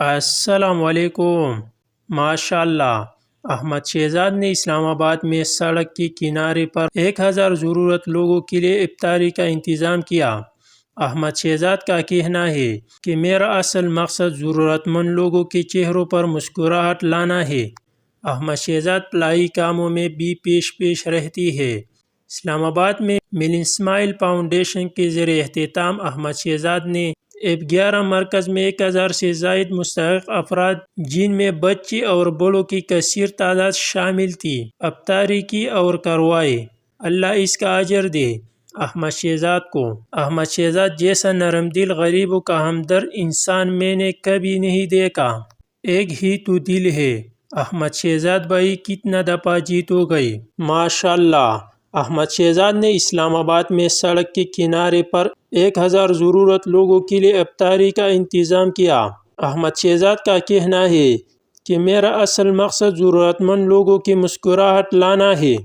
السلام علیکم۔ ماشاء اللہ، احمد شہزاد نے اسلام آباد میں سڑک کے کنارے پر 1000 ضرورت لوگوں کے لیے افطاری کا انتظام کیا۔ احمد شہزاد کا کہنا ہے کہ میرا اصل مقصد ضرورت مند لوگوں کے چہروں پر مسکراہٹ لانا ہے۔ احمد شہزاد فلاحی کاموں میں بھی پیش رہتی ہے۔ اسلام آباد میں ملن اسماعیل فاؤنڈیشن کے زیر اہتمام احمد شہزاد نے اب 11 مرکز میں 1000 سے زائد مستحق افراد، جن میں بچے اور بڑوں کی کثیر تعداد شامل تھی، افطاری کی اور کروائے۔ اللہ اس کا اجر دے احمد شہزاد کو۔ احمد شہزاد جیسا نرم دل، غریبوں کا ہمدرد انسان میں نے کبھی نہیں دیکھا۔ ایک ہی تو دل ہے۔ احمد شہزاد بھائی کتنا دفعہ جیت ہو گئے۔ ماشاء اللہ، احمد شہزاد نے اسلام آباد میں سڑک کے کنارے پر 1000 ضرورت لوگوں کے لیے افطاری کا انتظام کیا۔ احمد شہزاد کا کہنا ہے کہ میرا اصل مقصد ضرورت مند لوگوں کی مسکراہٹ لانا ہے۔